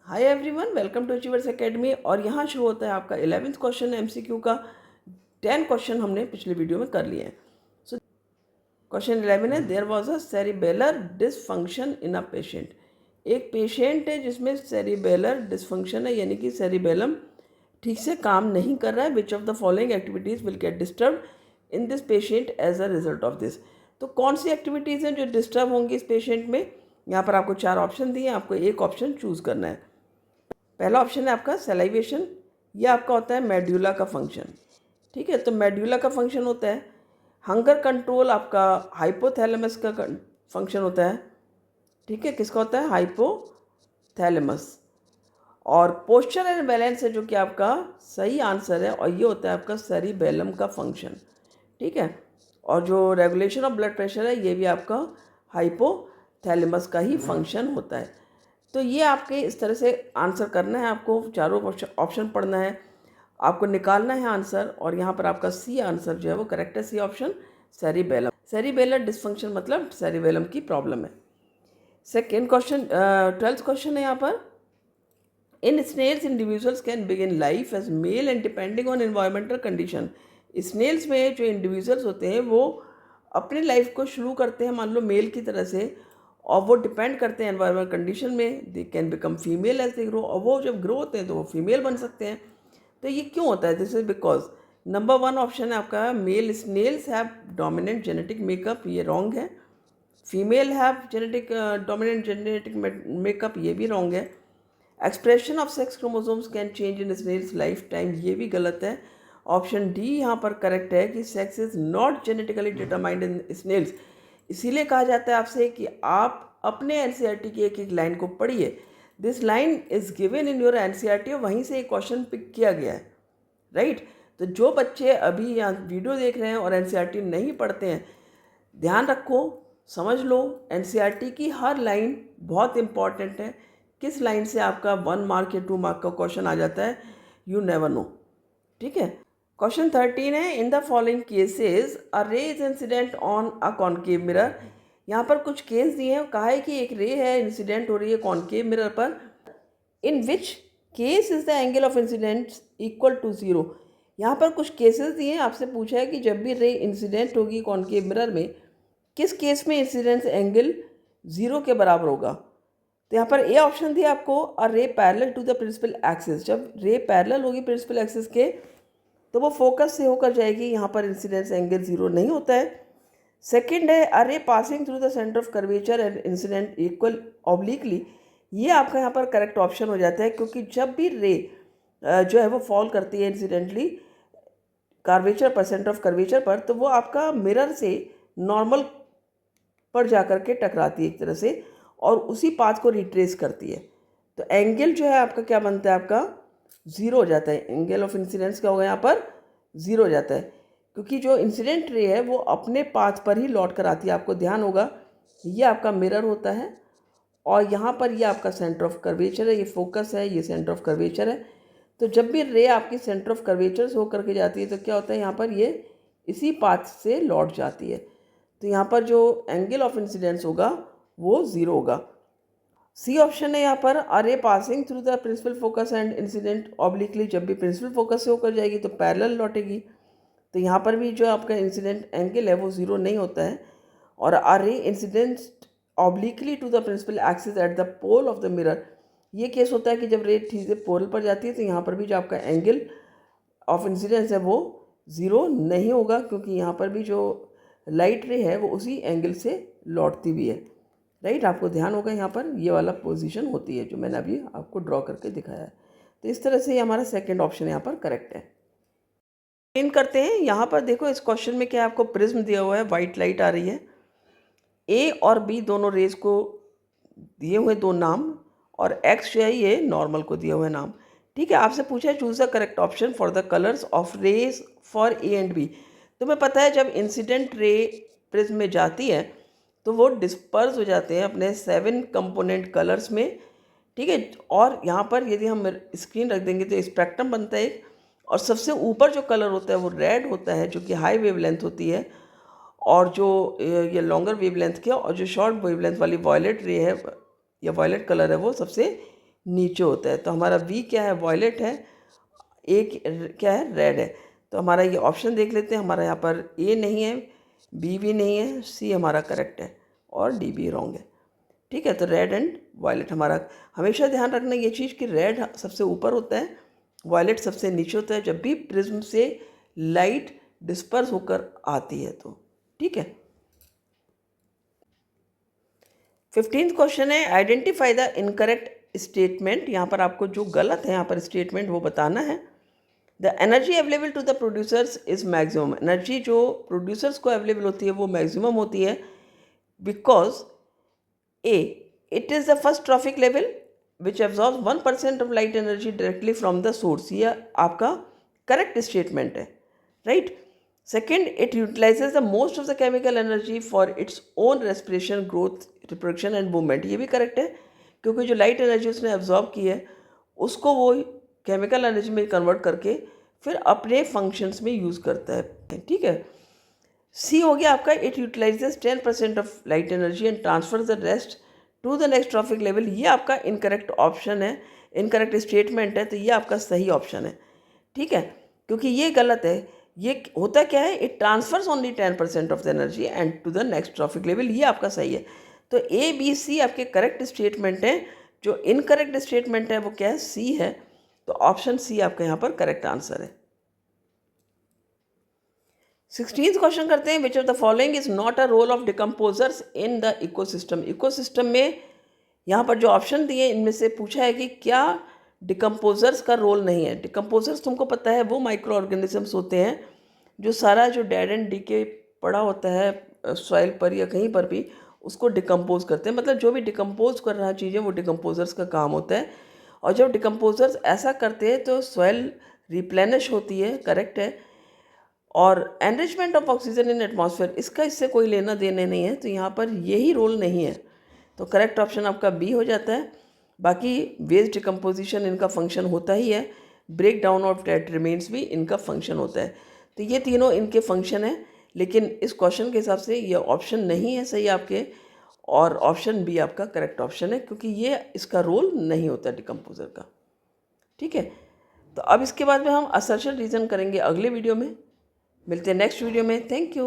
Hi everyone, welcome to achievers academy. और यहाँ शुरू होता है आपका 11th क्वेश्चन एमसीक्यू का। 10 क्वेश्चन हमने पिछले वीडियो में कर लिए हैं। सो क्वेश्चन 11 है, there was a cerebellar dysfunction in a patient. एक पेशेंट है जिसमें सेरिबेलर डिसफंक्शन है, यानी कि सेरिबेलम ठीक से काम नहीं कर रहा है। Which of the following activities will get disturb in this patient as a result of this. तो कौन सी एक्टिविटीज़ हैं जो डिस्टर्ब होंगी इस पेशेंट में? यहाँ पर आपको 4 ऑप्शन दिए हैं, आपको एक ऑप्शन चूज़ करना है। पहला ऑप्शन है आपका सेलाइवेशन। ये आपका होता है मेड्यूला का फंक्शन। ठीक है, तो मेड्यूला का फंक्शन होता है। हंगर कंट्रोल आपका हाइपोथैलेमस का फंक्शन होता है। ठीक है, किसका होता है? हाइपोथैलेमस। और पोस्चर एंड बैलेंस है जो कि आपका सही आंसर है, और ये होता है आपका सेरिबेलम का फंक्शन। ठीक है, और जो रेगुलेशन ऑफ ब्लड प्रेशर है ये भी आपका हाइपोथैलेमस का ही फंक्शन होता है। तो ये आपके इस तरह से आंसर करना है, आपको चारों ऑप्शन पढ़ना है, आपको निकालना है आंसर। और यहाँ पर आपका सी आंसर जो है वो करेक्ट है, C option, cerebellum. Cerebellar dysfunction मतलब सेरिबेलम की प्रॉब्लम है। सेकेंड क्वेश्चन, 12th क्वेश्चन है यहाँ पर, in snails individuals can begin life as male and depending on environmental condition. Snails में जो इंडिविजुअल्स होते हैं वो अपनी लाइफ को शुरू करते हैं मान लो मेल की तरह से, और वो डिपेंड करते हैं एनवायरमेंट कंडीशन में। They can become female as they grow, और वो जब ग्रो होते हैं तो वो फीमेल बन सकते हैं। तो ये क्यों होता है? This is because number 1 option है आपका, male snails have dominant genetic makeup, ये रॉन्ग है। Female have genetic dominant genetic makeup, ये भी रॉन्ग है। Expression of sex chromosomes can change in snails life time, ये भी गलत है। ऑप्शन डी यहाँ पर करेक्ट है कि sex is not genetically determined in snails. इसीलिए कहा जाता है आपसे कि आप अपने एनसीईआरटी की एक एक लाइन को पढ़िए। This line is given in your NCERT, और वहीं से एक क्वेश्चन पिक किया गया है, राइट। तो जो बच्चे अभी यहाँ वीडियो देख रहे हैं और एनसीईआरटी नहीं पढ़ते हैं, ध्यान रखो, समझ लो, एनसीईआरटी की हर लाइन बहुत इंपॉर्टेंट है। किस लाइन से आपका 1 मार्क या 2 मार्क का क्वेश्चन आ जाता है, यू नेवर नो। ठीक है, क्वेश्चन 13 है, in the following cases a ray is incident on a concave mirror. यहाँ पर कुछ केस दिए हैं, कहा है कि एक रे है इंसिडेंट हो रही है कॉनकेव मिरर पर। In which case is the angle of incident equal to 0। यहाँ पर कुछ केसेस दिए हैं, आपसे पूछा है कि जब भी रे इंसिडेंट होगी कॉनकेव मिरर में, किस केस में इंसिडेंस एंगल 0 के बराबर होगा। तो यहाँ पर ए ऑप्शन दिया आपको, a ray parallel to the principal axis. जब रे पैरेलल होगी प्रिंसिपल एक्सिस के तो वो फोकस से होकर जाएगी, यहाँ पर इंसिडेंस एंगल 0 नहीं होता है। सेकंड है, a ray passing through the centre of curvature and incident equal obliquely. ये आपका यहाँ पर करेक्ट ऑप्शन हो जाता है, क्योंकि जब भी रे जो है वो फॉल करती है इंसिडेंटली कर्वेचर पर, सेंटर ऑफ कर्वेचर पर, तो वो आपका मिरर से नॉर्मल पर जाकर के टकराती है एक तरह से, और उसी पाथ को रिट्रेस करती है। तो एंगल जो है आपका क्या बनता है, आपका 0 हो जाता है। एंगल ऑफ इंसिडेंस क्या होगा यहाँ पर, 0 हो जाता है, क्योंकि जो इंसिडेंट रे है वो अपने पाथ पर ही लौट कर आती है। आपको ध्यान होगा, ये आपका मिरर होता है, और यहाँ पर ये आपका सेंटर ऑफ कर्वेचर है, ये फोकस है, ये सेंटर ऑफ कर्वेचर है। तो जब भी रे आपकी सेंटर ऑफ कर्वेचर से होकर के जाती है तो क्या होता है, यहाँ पर ये इसी पाथ से लौट जाती है। तो यहाँ पर जो एंगल ऑफ इंसिडेंस होगा वो 0 होगा। सी ऑप्शन है यहाँ पर, अरे passing through the principal focus and incident obliquely. जब भी प्रिंसिपल फोकस से होकर जाएगी तो पैरेलल लौटेगी। तो यहाँ पर भी जो आपका इंसिडेंट एंगल है वो 0 नहीं होता है। और अरे incident obliquely to the principal axis at the pole of the mirror, ये केस होता है कि जब रे ठीक से पोल पर जाती है तो यहाँ पर भी जो आपका एंगल ऑफ इंसिडेंस है वो 0 नहीं होगा, क्योंकि यहाँ पर भी जो लाइट रे है वो उसी एंगल से लौटती भी है, राइट। आपको ध्यान होगा यहाँ पर ये वाला पोजीशन होती है जो मैंने अभी आपको ड्रॉ करके दिखाया है। तो इस तरह से हमारा सेकंड ऑप्शन यहाँ पर करेक्ट है। इन करते हैं, यहाँ पर देखो इस क्वेश्चन में क्या आपको प्रिज्म दिया हुआ है, वाइट लाइट आ रही है। ए और बी दोनों रेज को दिए हुए 2 नाम, और एक्स जो है ये नॉर्मल को दिया हुआ नाम। ठीक है, आपसे पूछा है choose the correct option for the colours of rays for A and B. तुम्हें पता है जब इंसिडेंट रे प्रिज्म में जाती है तो वो डिस्पर्स हो जाते हैं अपने 7 कंपोनेंट कलर्स में। ठीक है, और यहाँ पर यदि हम स्क्रीन रख देंगे तो स्पेक्ट्रम बनता है एक, और सबसे ऊपर जो कलर होता है वो रेड होता है जो कि हाई वेवलेंथ होती है, और जो ये लॉन्गर वेवलेंथ की, और जो शॉर्ट वेवलेंथ वाली वॉयलेट रे है या वॉयलेट कलर है वो सबसे नीचे होता है। तो हमारा बी क्या है, वॉयलेट है, ए क्या है, रेड है। तो हमारा ये ऑप्शन देख लेते हैं, हमारा यहाँ पर ए नहीं है, बी भी नहीं है, सी हमारा करेक्ट है और डी भी रॉन्ग है। ठीक है, तो रेड एंड वायलेट हमारा, हमेशा ध्यान रखना ये चीज़ कि रेड सबसे ऊपर होता है, वायलेट सबसे नीचे होता है जब भी प्रिज्म से लाइट डिस्पर्स होकर आती है तो। ठीक है, 15th क्वेश्चन है, आइडेंटिफाई द इनकरेक्ट स्टेटमेंट। यहाँ पर आपको जो गलत है यहाँ पर स्टेटमेंट वो बताना है। The energy available to the producers is maximum, energy जो प्रोड्यूसर्स को अवेलेबल होती है वो मैक्सिमम होती है because uh, it is the first trophic level which absorbs 1% of light energy directly from the source. ये आपका करेक्ट स्टेटमेंट है, right. Second, it utilizes the most of the chemical energy for its own respiration, growth, reproduction and movement. ये भी correct है क्योंकि जो light energy उसने absorb की है उसको वो केमिकल एनर्जी में कन्वर्ट करके फिर अपने फंक्शंस में यूज़ करता है। ठीक है, सी हो गया आपका, it utilizes 10% of light energy and transfer the rest to the next trophic level. ये आपका इनकरेक्ट ऑप्शन है, इनकरेक्ट स्टेटमेंट है, तो ये आपका सही ऑप्शन है। ठीक है, क्योंकि ये गलत है। ये होता क्या है, it transfers only 10% of the energy and to the next trophic level. ये आपका सही है। तो ए बी सी आपके करेक्ट स्टेटमेंट हैं। जो इनकरेक्ट स्टेटमेंट है वो क्या है, सी है। तो ऑप्शन सी आपका यहाँ पर करेक्ट आंसर है। 16th क्वेश्चन करते हैं, which of the following is not a role of decomposers in the ecosystem. Ecosystem में यहाँ पर जो ऑप्शन दिए इनमें से पूछा है कि क्या डिकम्पोजर्स का रोल नहीं है। डिकम्पोजर्स तुमको पता है वो माइक्रो ऑर्गेनिजम्स होते हैं जो सारा जो डेड एंड डीके पड़ा होता है सॉइल पर या कहीं पर भी उसको डिकम्पोज करते हैं। मतलब जो भी डिकम्पोज कर रहा चीज़ें वो डिकम्पोजर्स का काम होता है। और जब डिकम्पोजर्स ऐसा करते हैं तो सॉइल रिप्लेनिश होती है, करेक्ट है। और enrichment of oxygen in atmosphere, इसका इससे कोई लेना देने नहीं है, तो यहाँ पर यही रोल नहीं है। तो करेक्ट ऑप्शन आपका बी हो जाता है। बाकी वेस्ट डिकम्पोजिशन इनका फंक्शन होता ही है, break down of dead remains भी इनका फंक्शन होता है। तो ये तीनों इनके फंक्शन हैं, लेकिन इस क्वेश्चन के हिसाब से ये ऑप्शन नहीं है सही आपके, और ऑप्शन बी आपका करेक्ट ऑप्शन है क्योंकि ये इसका रोल नहीं होता डिकम्पोजर का। ठीक है, तो अब इसके बाद में हम असर्शन रीज़न करेंगे अगले वीडियो में। मिलते हैं नेक्स्ट वीडियो में। Thank you.